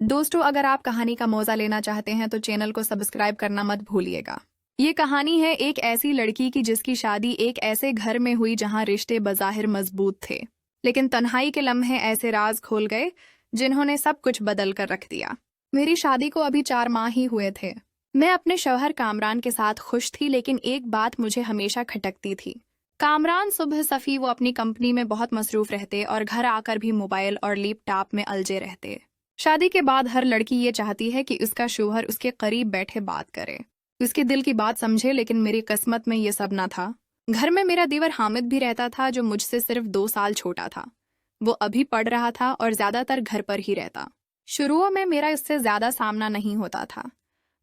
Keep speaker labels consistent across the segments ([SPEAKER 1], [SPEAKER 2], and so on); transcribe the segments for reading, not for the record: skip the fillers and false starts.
[SPEAKER 1] दोस्तों, अगर आप कहानी का मौजा लेना चाहते हैं तो चैनल को सब्सक्राइब करना मत भूलिएगा। ये कहानी है एक ऐसी लड़की की जिसकी शादी एक ऐसे घर में हुई जहां रिश्ते बज़ाहिर मजबूत थे, लेकिन तन्हाई के लम्हे ऐसे राज खोल गए जिन्होंने सब कुछ बदल कर रख दिया। मेरी शादी को अभी 4 माह ही हुए थे। मैं अपने शौहर कामरान के साथ खुश थी, लेकिन एक बात मुझे हमेशा खटकती थी। कामरान सुबह सफ़ी वो अपनी कंपनी में बहुत मसरूफ रहते और घर आकर भी मोबाइल और लैपटॉप में अलझे रहते। शादी के बाद हर लड़की ये चाहती है कि उसका शौहर उसके करीब बैठे बात करे, उसके दिल की बात समझे, लेकिन मेरी किस्मत में ये सब न था। घर में मेरा देवर हामिद भी रहता था, जो मुझसे सिर्फ 2 साल छोटा था। वो अभी पढ़ रहा था और ज्यादातर घर पर ही रहता। शुरू में मेरा इससे ज्यादा सामना नहीं होता था।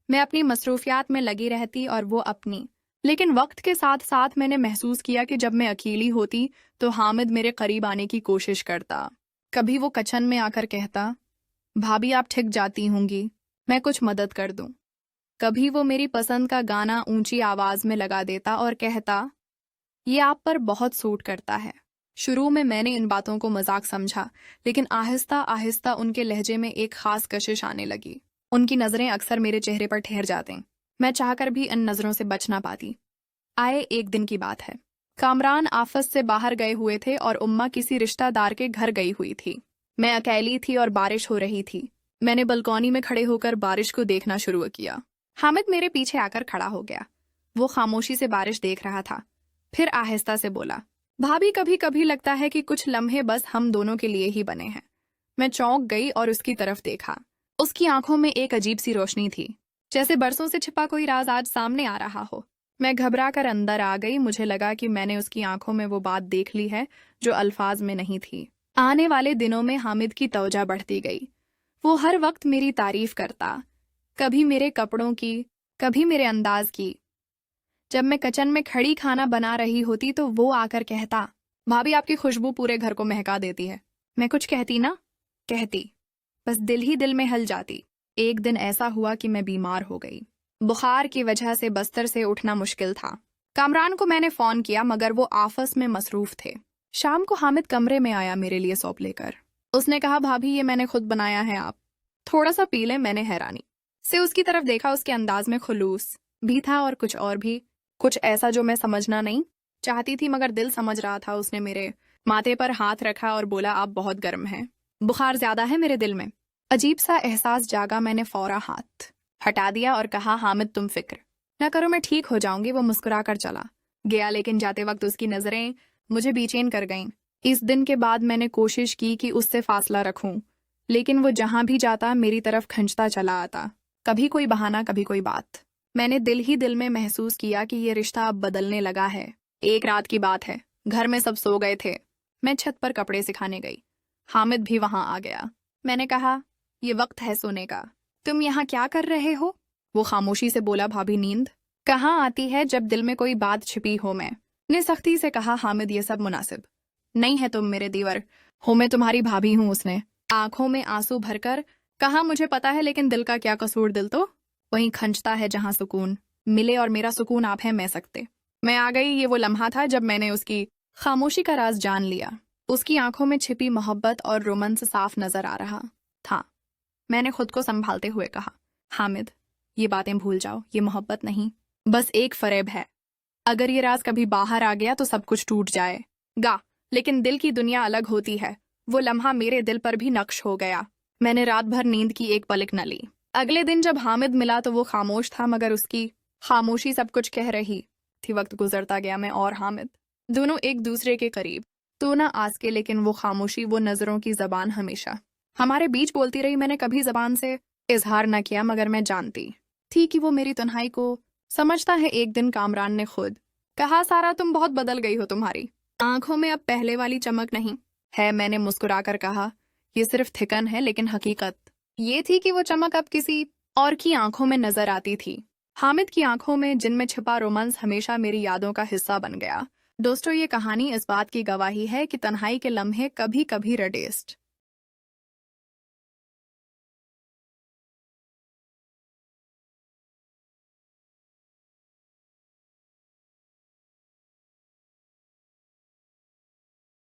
[SPEAKER 1] मैं अपनी मसरूफियात में लगी रहती और वो अपनी। लेकिन वक्त के साथ साथ मैंने महसूस किया कि जब मैं अकेली होती तो हामिद मेरे करीब आने की कोशिश करता। कभी वो किचन में आकर कहता, भाभी आप ठिक जाती होंगी, मैं कुछ मदद कर दूं। कभी वो मेरी पसंद का गाना ऊंची आवाज में लगा देता और कहता, ये आप पर बहुत सूट करता है। शुरू में मैंने इन बातों को मजाक समझा, लेकिन आहिस्ता आहिस्ता उनके लहजे में एक खास कशिश आने लगी। उनकी नजरें अक्सर मेरे चेहरे पर ठहर जाती। मैं चाहकर भी इन नजरों से बच ना पाती। आए एक दिन की बात है। कामरान ऑफिस से बाहर गए हुए थे और उम्मा किसी रिश्तेदार के घर गई हुई थी। मैं अकेली थी और बारिश हो रही थी। मैंने बालकनी में खड़े होकर बारिश को देखना शुरू किया। हामिद मेरे पीछे आकर खड़ा हो गया। वो खामोशी से बारिश देख रहा था। फिर आहिस्ता से बोला, भाभी कभी कभी लगता है कि कुछ लम्हे बस हम दोनों के लिए ही बने हैं। मैं चौंक गई और उसकी तरफ देखा। उसकी आंखों में एक अजीब सी रोशनी थी, जैसे बरसों से छिपा कोई राज आज सामने आ रहा हो। मैं घबरा कर अंदर आ गई। मुझे लगा कि मैंने उसकी आंखों में वो बात देख ली है जो अल्फाज में नहीं थी। आने वाले दिनों में हामिद की तवज्जो बढ़ती गई। वो हर वक्त मेरी तारीफ करता, कभी मेरे कपड़ों की, कभी मेरे अंदाज की। जब मैं किचन में खड़ी खाना बना रही होती तो वो आकर कहता, भाभी आपकी खुशबू पूरे घर को महका देती है। मैं कुछ कहती ना कहती, बस दिल ही दिल में हल जाती। एक दिन ऐसा हुआ कि मैं बीमार हो गई। बुखार की वजह से बस्तर से उठना मुश्किल था। कामरान को मैंने फोन किया, मगर वो ऑफिस में मसरूफ थे। शाम को हामिद कमरे में आया मेरे लिए सौंप लेकर। उसने कहा, भाभी ये मैंने खुद बनाया है, आप थोड़ा सा पी लें। मैंने हैरानी से उसकी तरफ देखा। उसके अंदाज में खुलूस भी था और कुछ और भी, कुछ ऐसा जो मैं समझना नहीं चाहती थी मगर दिल समझ रहा था। उसने मेरे माथे पर हाथ रखा और बोला, आप बहुत गर्म हैं, बुखार ज्यादा है मेरे दिल में। अजीब सा एहसास जागा। मैंने फौरा हाथ हटा दिया और कहा, हामिद तुम फिक्र न करो, मैं ठीक हो जाऊंगी। वो मुस्कुरा कर चला गया, लेकिन जाते वक्त उसकी नजरें मुझे बेचैन कर गईं। इस दिन के बाद मैंने कोशिश की कि उससे फासला रखूं, लेकिन वो जहां भी जाता मेरी तरफ खंचता चला आता। कभी कोई बहाना, कभी कोई बात। मैंने दिल ही दिल में महसूस किया कि ये रिश्ता अब बदलने लगा है। एक रात की बात है, घर में सब सो गए थे। मैं छत पर कपड़े सिखाने गई। हामिद भी वहां आ गया। मैंने कहा, ये वक्त है सोने का, तुम यहाँ क्या कर रहे हो? वो खामोशी से बोला, भाभी नींद कहाँ आती है जब दिल में कोई बात छिपी हो। मैंने सख्ती से कहा, हामिद ये सब मुनासिब नहीं है, तुम मेरे दीवर हो, मैं तुम्हारी भाभी हूँ। उसने आंखों में आंसू भरकर कहा, मुझे पता है, लेकिन दिल का क्या कसूर, दिल तो वहीं खंचता है जहां सुकून मिले, और मेरा सुकून आप है मैं सकते। मैं आ गई। ये वो लम्हा था जब मैंने उसकी खामोशी का राज जान लिया। उसकी आंखों में छिपी मोहब्बत और रोमांस साफ नजर आ रहा था। मैंने खुद को संभालते हुए कहा, हामिद ये बातें भूल जाओ, ये मोहब्बत नहीं, बस एक फरेब है। अगर ये राज कभी बाहर आ गया तो सब कुछ टूट जाएगा, लेकिन दिल की दुनिया अलग होती है। वो लम्हा मेरे दिल पर भी नक्श हो गया। मैंने रात भर नींद की एक पलक न ली। अगले दिन जब हामिद मिला तो वो खामोश था, मगर उसकी खामोशी सब कुछ कह रही थी। वक्त गुजरता गया, मैं और हामिद दोनों एक दूसरे के करीब तो ना आस के, लेकिन वो खामोशी, वो नजरों की जबान हमेशा हमारे बीच बोलती रही। मैंने कभी जबान से इजहार न किया, मगर मैं जानती थी कि वो मेरी तन्हाई को समझता है। एक दिन कामरान ने खुद कहा, सारा तुम बहुत बदल गई हो, तुम्हारी आंखों में अब पहले वाली चमक नहीं है। मैंने मुस्कुराकर कहा, ये सिर्फ थिकन है, लेकिन हकीकत ये थी कि वो चमक अब किसी और की आंखों में नजर आती थी। हामिद की आंखों में, जिनमें छिपा रोमांस हमेशा मेरी यादों का हिस्सा बन गया। दोस्तों, ये कहानी इस बात की गवाही है कि तन्हाई के लम्हे कभी कभी रडेस्ट